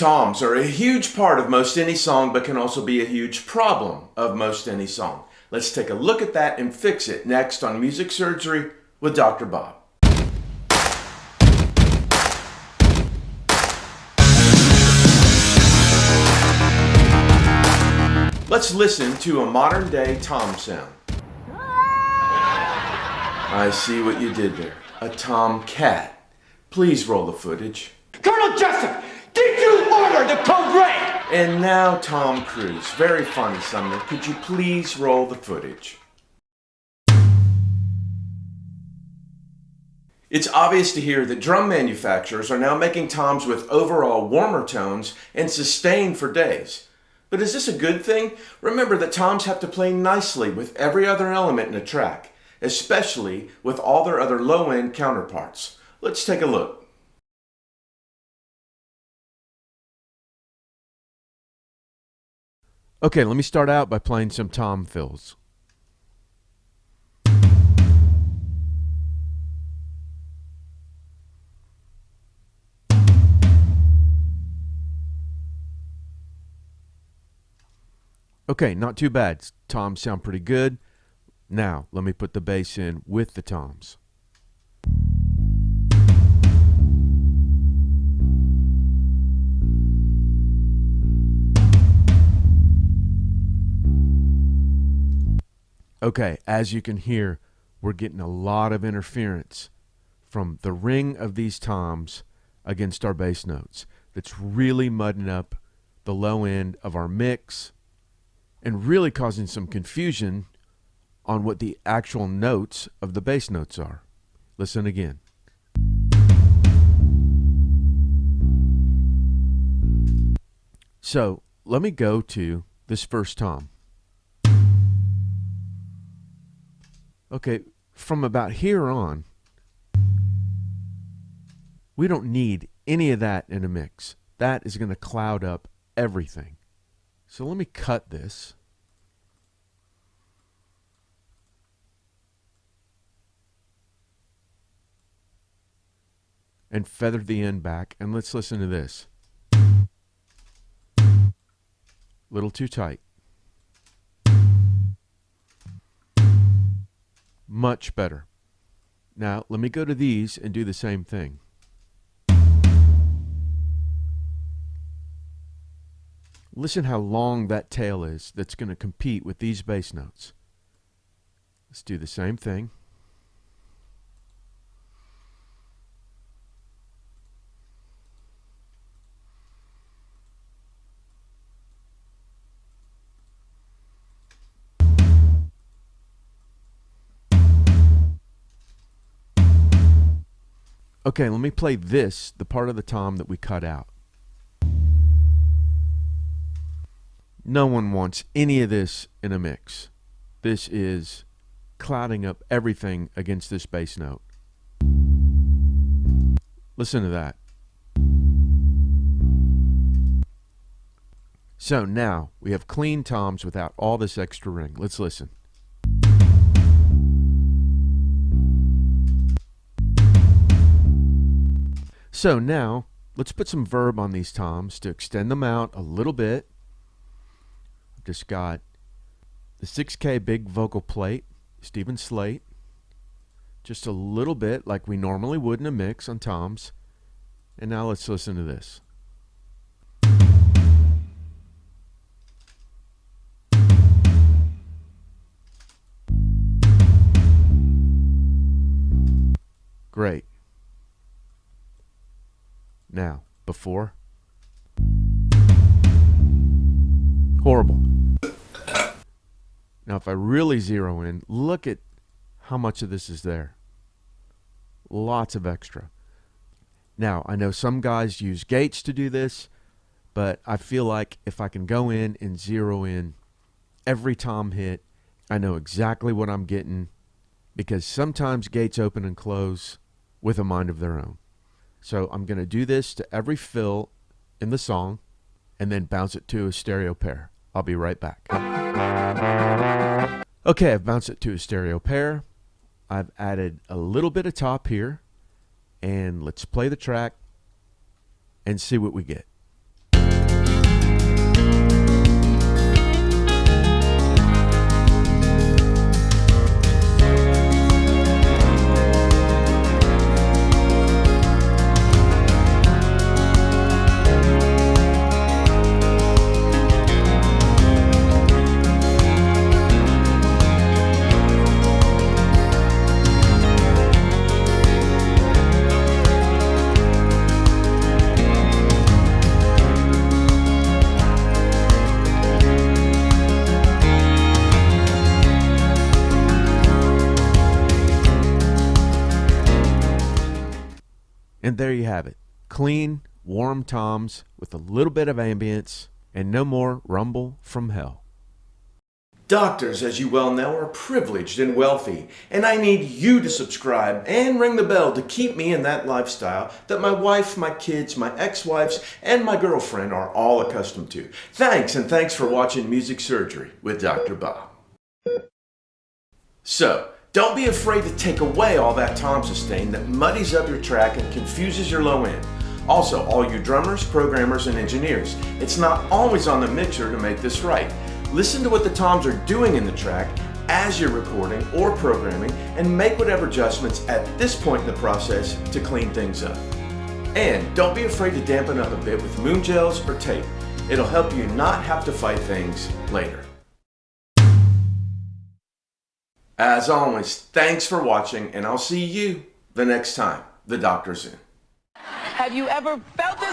Toms are a huge part of most any song, but can also be a huge problem of most any song. Let's take a look at that and fix it next on Music Surgery with Dr. Bob. Let's listen to a modern day tom sound. I see what you did there. A tom cat. Please roll the footage. Colonel Jessup, did you order the code red? And now Tom Cruise. Very funny, Sumner. Could you please roll the footage? It's obvious to hear that drum manufacturers are now making toms with overall warmer tones and sustain for days. But is this a good thing? Remember that toms have to play nicely with every other element in a track, especially with all their other low-end counterparts. Let's take a look. Okay, let me start out by playing some tom fills. Okay, not too bad. Toms sound pretty good. Now, let me put the bass in with the toms. Okay, as you can hear, we're getting a lot of interference from the ring of these toms against our bass notes. That's really mudding up the low end of our mix and really causing some confusion on what the actual notes of the bass notes are. Listen again. So let me go to this first tom. Okay, from about here on, we don't need any of that in a mix. That is going to cloud up everything. So let me cut this. And feather the end back, and let's listen to this. Little too tight. Much better. Now, let me go to these and do the same thing. Listen how long that tail is that's going to compete with these bass notes. Let's do the same thing. Okay, let me play this, the part of the tom that we cut out. No one wants any of this in a mix. This is clouding up everything against this bass note. Listen to that. So now we have clean toms without all this extra ring. Let's listen. So now, let's put some verb on these toms to extend them out a little bit. I've just got the 6K big vocal plate, Stephen Slate, just a little bit like we normally would in a mix on toms. And now let's listen to this. Great. Now, before. Horrible. Now, if I really zero in, look at how much of this is there. Lots of extra. Now, I know some guys use gates to do this, but I feel like if I can go in and zero in every tom hit, I know exactly what I'm getting, because sometimes gates open and close with a mind of their own. So I'm going to do this to every fill in the song and then bounce it to a stereo pair. I'll be right back. Okay, I've bounced it to a stereo pair. I've added a little bit of top here, and let's play the track and see what we get. there you have it. Clean, warm toms with a little bit of ambience and no more rumble from hell. Doctors, as you well know, are privileged and wealthy, and I need you to subscribe and ring the bell to keep me in that lifestyle that my wife, my kids, my ex-wives, and my girlfriend are all accustomed to. Thanks, and thanks for watching Music Surgery with Dr. Bob. So, don't be afraid to take away all that tom sustain that muddies up your track and confuses your low end. Also, all you drummers, programmers, and engineers, it's not always on the mixer to make this right. Listen to what the toms are doing in the track as you're recording or programming and make whatever adjustments at this point in the process to clean things up. And don't be afraid to dampen up a bit with moon gels or tape. It'll help you not have to fight things later. As always, thanks for watching, and I'll see you the next time the doctor's in. Have you ever felt this?